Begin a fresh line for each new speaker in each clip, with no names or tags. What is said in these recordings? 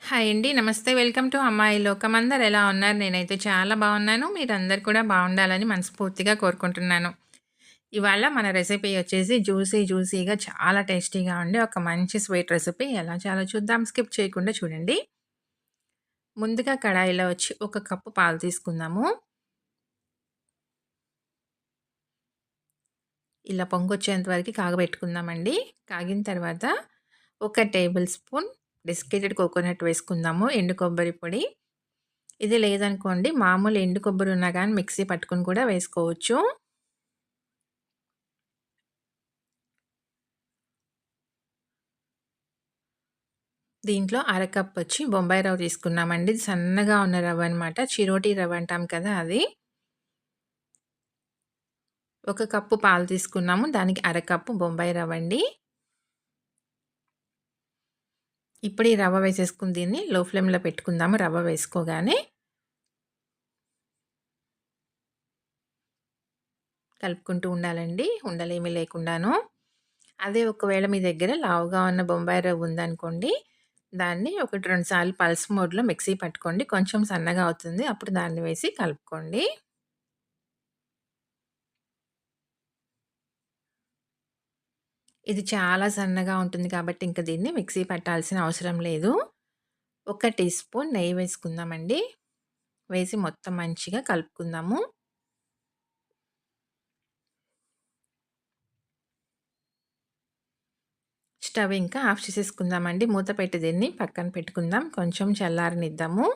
Hi అండి. నమస్తే. Welcome to అమ్మాయి లోకం. అందరూ ఎలా ఉన్నారు? నేనైతే చాలా బాగున్నాను. మీరందరూ కూడా బాగుండాలని మనస్ఫూర్తిగా కోరుకుంటున్నాను. ఇవాళ మన రెసిపీ వచ్చేసి జ్యూసీగా చాలా టేస్టీగా ఉండే ఒక మంచి స్వీట్ రెసిపీ. ఎలా చేయాలో చూద్దాం. స్కిప్ చేయకుండా చూడండి. ముందుగా కడాయిలో వచ్చి ఒక కప్పు పాలు తీసుకుందాము. ఇలా పొంగొచ్చేంత వరకు కాగబెట్టుకుందామండి. కాగిన తర్వాత ఒక టేబుల్ స్పూన్ డెసికేటెడ్ కోకోనట్ వేసుకుందాము. ఎండు కొబ్బరి పొడి. ఇది లేదనుకోండి మామూలు ఎండు కొబ్బరి ఉన్నా గాని మిక్సీ పట్టుకొని కూడా వేసుకోవచ్చు. దీంట్లో అరకప్ వచ్చి బొంబాయి రవ్వ తీసుకున్నామండి. ఇది సన్నగా ఉన్న రవ్వ అనమాట. చిరోటి రవ్వ అంటాం కదా అది. ఒక కప్పు పాలు తీసుకున్నాము. దానికి అరకప్పు బొంబాయి రవ్వ అండి. ఇప్పుడు ఈ రవ్వ వేసేసుకొని దీన్ని లో ఫ్లేమ్‌లో పెట్టుకుందాము రవ్వ వేసుకోగానే. కలుపుకుంటూ ఉండాలండి. ఉండలేమి లేకుండాను. అదే ఒకవేళ మీ దగ్గర లావుగా ఉన్న బొంబాయి రవ్వ ఉందనుకోండి, దాన్ని 1, 2 సార్లు పల్స్ మోడ్‌లో మిక్సీ పట్టుకోండి. కొంచెం సన్నగా అవుతుంది. అప్పుడు దాన్ని వేసి కలుపుకోండి. ఇది చాలా సన్నగా ఉంటుంది కాబట్టి ఇంక దీన్ని మిక్సీ పట్టాల్సిన అవసరం లేదు. ఒక టీ స్పూన్ నెయ్యి వేసుకుందామండి. వేసి మొత్తం మంచిగా కలుపుకుందాము. స్టవ్ ఇంకా ఆఫ్ చేసేసుకుందామండి. మూత పెట్టి దీన్ని పక్కన పెట్టుకుందాం. కొంచెం చల్లారనిద్దాము.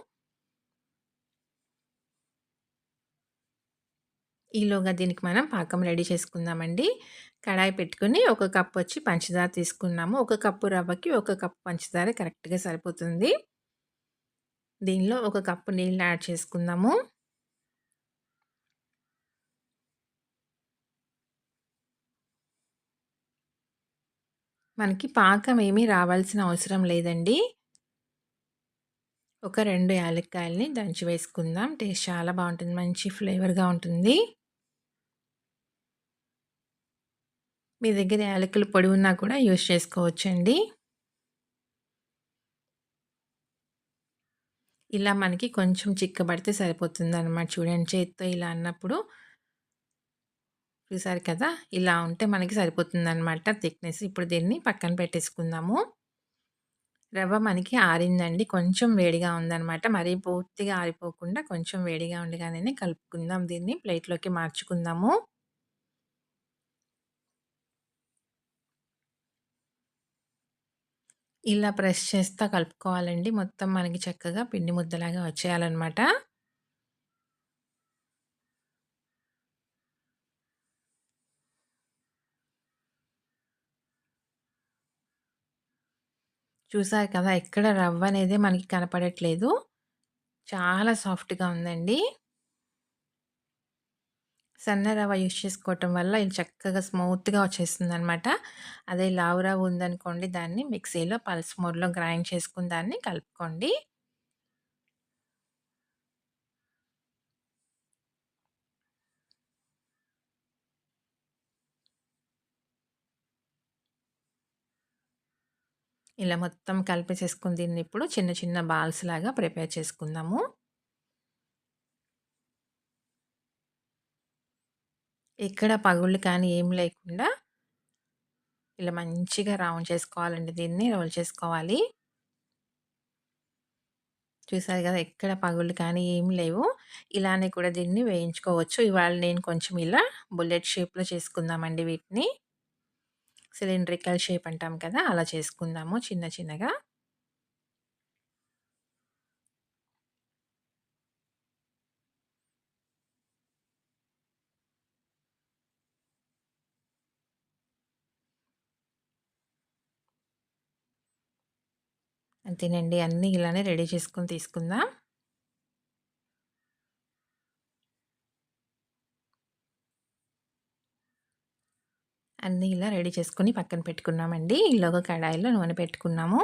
ఈలోగా దీనికి మనం పాకం రెడీ చేసుకుందామండి. కడాయి పెట్టుకొని ఒక కప్ వచ్చి పంచదార తీసుకున్నాము. ఒక కప్పు రవ్వకి ఒక కప్పు పంచదార కరెక్ట్‌గా సరిపోతుంది. దీనిలో ఒక కప్పు నీళ్ళు యాడ్ చేసుకుందాము. మనకి పాకం ఏమీ రావాల్సిన అవసరం లేదండి. ఒక 2 యాలక్కాయలని దంచి వేసుకుందాం. టేస్ట్ చాలా బావుంటుంది. మంచి ఫ్లేవర్‌గా ఉంటుంది. మీ దగ్గర యాలకుల పొడి ఉన్నా కూడా యూజ్ చేసుకోవచ్చండి. ఇలా మనకి కొంచెం చిక్కబడితే సరిపోతుందనమాట. చూడండి చేత్తో ఇలా అన్నప్పుడు చూసారు కదా! ఇలా ఉంటే మనకి సరిపోతుందనమాట థిక్‌నెస్. ఇప్పుడు దీన్ని పక్కన పెట్టేసుకుందాము. రవ్వ మనకి ఆరిందండి. కొంచెం వేడిగా ఉందనమాట. మరీ పూర్తిగా ఆరిపోకుండా కొంచెం వేడిగా ఉండగానే కలుపుకుందాం దీన్ని. ప్లేట్‌లోకి మార్చుకుందాము. ఇలా ప్రెస్ చేస్తా కలుపుకోవాలండి. మొత్తం మనకి చక్కగా పిండి ముద్దలాగా వచ్చేయాలనమాట. చూసారు కదా! ఎక్కడ రవ్వనేదే మనకి కనపడట్లేదు. చాలా సాఫ్ట్‌గా ఉందండి. సన్న రవ్వ యూజ్ చేసుకోవటం వల్ల ఇది చక్కగా స్మూత్‌గా వచ్చేస్తుందనమాట. అదే లావు రవ్వ ఉందనుకోండి దాన్ని మిక్సీలో పల్స్ మోడ్‌లో గ్రైండ్ చేసుకొని దాన్ని కలుపుకోండి. ఇలా మొత్తం కలిపేసేసుకొని దీన్నిప్పుడు చిన్న చిన్న బాల్స్ లాగా ప్రిపేర్ చేసుకుందాము. ఎక్కడ పగుళ్ళు కానీ ఏం లేకుండా ఇలా మంచిగా రౌండ్ చేసుకోవాలండి దీన్ని. రోల్ చేసుకోవాలి. చూసారు గదా! ఎక్కడ పగుళ్ళు కానీ ఏమి లేవు. ఇలానే కూడా దీన్ని వేయించుకోవచ్చు. ఇవాళ నేను కొంచెం ఇలా బుల్లెట్ షేప్‌లో చేసుకుందామండి వీటిని. సిలిండ్రికల్ షేప్ అంటాం కదా! అలా చేసుకుందాము చిన్న చిన్నగా. అంతేనండి. అన్నీ ఇలానే రెడీ చేసుకొని తీసుకుందాం. అన్నీ ఇలా రెడీ చేసుకొని పక్కన పెట్టుకున్నామండి. ఈలోగా కడాయిలో నూనె పెట్టుకున్నాము.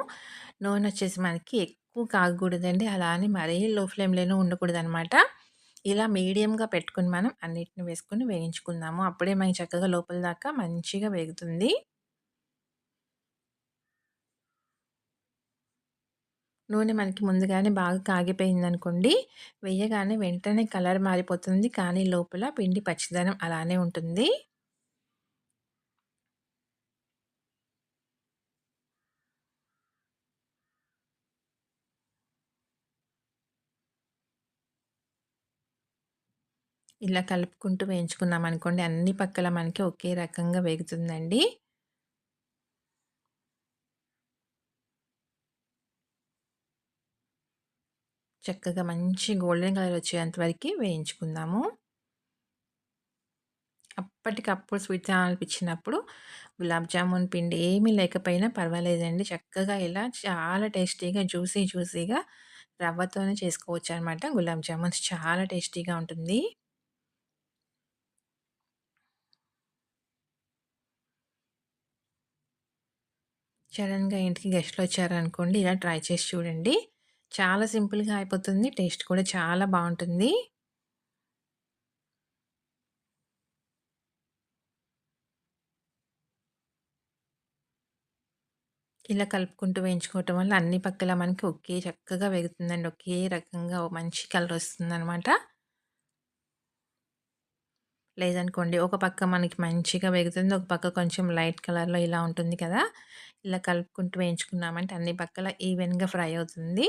నూనె వచ్చేసి మనకి ఎక్కువ కాగకూడదండి. అలా అని మరీ లో ఫ్లేమ్‌లోనూ ఉండకూడదనమాట. ఇలా మీడియంగా పెట్టుకొని మనం అన్నిటిని వేసుకొని వేయించుకుందాము. అప్పుడే మనకి చక్కగా లోపల దాకా మంచిగా వేగుతుంది. నూనె మనకి ముందుగానే బాగా కాగిపోయిందనుకోండి, వేయగానే వెంటనే కలర్ మారిపోతుంది. కానీ లోపల పిండి పచ్చిదనం అలానే ఉంటుంది. ఇలా కలుపుకుంటూ వేయించుకున్నామనుకోండి, అన్ని పక్కల మనకి ఒకే రకంగా వేగుతుందండి. చక్కగా మంచి గోల్డెన్ కలర్ వచ్చేంత వరకి వేయించుకుందాము. అప్పటికప్పుడు స్వీట్ తినాలనిపించినప్పుడు గులాబ్ జామున్ పిండి ఏమీ లేకపోయినా పర్వాలేదండి. చక్కగా ఇలా చాలా టేస్టీగా జ్యూసీగా రవ్వతోనే చేసుకోవచ్చనమాట. గులాబ్ జామున్స్ చాలా టేస్టీగా ఉంటుంది. సడెన్‌గా ఇంటికి గెస్ట్‌లొచ్చారనుకోండి, ఇలా ట్రై చేసి చూడండి. చాలా సింపుల్‌గా అయిపోతుంది. టేస్ట్ కూడా చాలా బావుంటుంది. ఇలా కలుపుకుంటూ వేయించుకోవటం వల్ల అన్ని పక్కల మనకి ఒకే చక్కగా వేగుతుందండి. ఒకే రకంగా ఓ మంచి కలరొస్తుందనమాట. లేదనుకోండి ఒక పక్క మనకి మంచిగా వేగుతుంది. ఒక పక్క కొంచెం లైట్ కలర్‌లో ఇలా ఉంటుంది కదా! ఇలా కలుపుకుంటూ వేయించుకున్నామంటే అన్ని పక్కల ఈవెన్‌గా ఫ్రై అవుతుంది.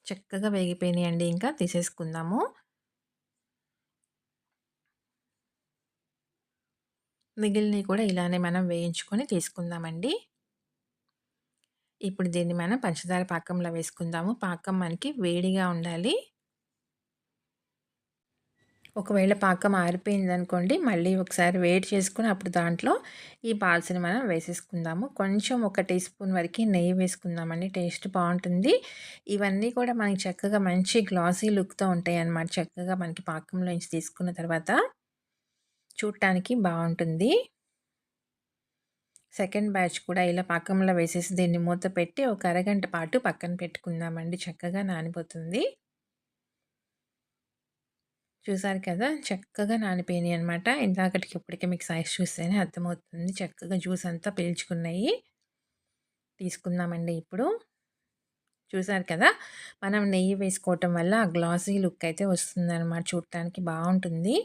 చక్కగా వేగిపోయినాయండి. ఇంకా తీసేసుకుందాము. మిగిలినయి కూడా ఇలానే మనం వేయించుకొని తీసుకుందామండి. ఇప్పుడు దీన్ని మనం పంచదార పాకంలో వేసుకుందాము. పాకం మనకి వేడిగా ఉండాలి. ఒకవేళ పాకం ఆరిపోయిందనుకోండి, మళ్ళీ ఒకసారి వేడి చేసుకొని అప్పుడు దాంట్లో ఈ పాల్స్‌ని మనం వేసేసుకుందాము. కొంచెం ఒక టీ స్పూన్ వరకి నెయ్యి వేసుకుందామండి. టేస్ట్ బావుంటుంది. ఇవన్నీ కూడా మనకి చక్కగా మంచి గ్లాసీ లుక్‌తో ఉంటాయన్నమాట. చక్కగా మనకి పాకంలోంచి తీసుకున్న తర్వాత చూడటానికి బావుంటుంది. సెకండ్ బ్యాచ్ కూడా ఇలా పాకంలో వేసేసి దీన్ని మూత పెట్టి ఒక అరగంట పాటు పక్కన పెట్టుకుందామండి. చక్కగా నానిపోతుంది. చూసారు కదా! చక్కగా నానిపోయినాయన్నమాట. ఇందాకటికి ఇప్పటికి మీకు సైజ్ చూస్తేనే అర్థమవుతుంది. చక్కగా జ్యూస్ అంతా పీల్చుకున్నాయి. తీసుకుందామండి ఇప్పుడు. చూసారు కదా! మనం నెయ్యి వేసుకోవటం వల్ల ఆ గ్లాసీ లుక్ అయితే వస్తుందన్నమాట. చూడటానికి బావుంటుంది.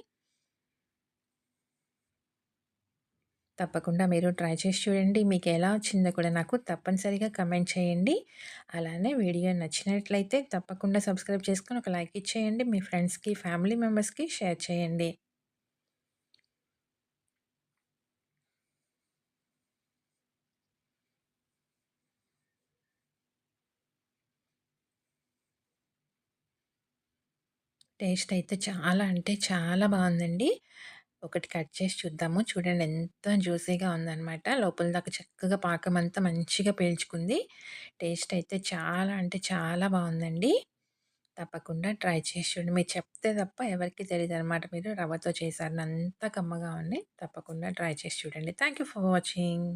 తప్పకుండా మీరు ట్రై చేసి చూడండి. మీకెలా వచ్చిందో కూడా నాకు తప్పనిసరిగా కమెంట్ చేయండి. అలానే వీడియో నచ్చినట్లయితే తప్పకుండా సబ్స్క్రైబ్ చేసుకొని ఒక లైక్ ఇచ్చేయండి. మీ ఫ్రెండ్స్‌కి, ఫ్యామిలీ మెంబర్స్‌కి షేర్ చేయండి. టేస్ట్ అయితే చాలా అంటే చాలా బావుందండి. ఒకటి కట్ చేసి చూద్దాము. చూడండి ఎంత జ్యూసీగా ఉందనమాట. లోపల దాకా చక్కగా పాకమంతా మంచిగా పీల్చుకుంది. టేస్ట్ అయితే చాలా అంటే చాలా బావుందండి. తప్పకుండా ట్రై చేసి చూడండి. మీరు చెప్తే తప్ప ఎవరికీ తెలీదనమాట. మీరు రవ్వతో చేశారని అంత కమ్మగా ఉంది. తప్పకుండా ట్రై చేసి చూడండి. Thank you for watching.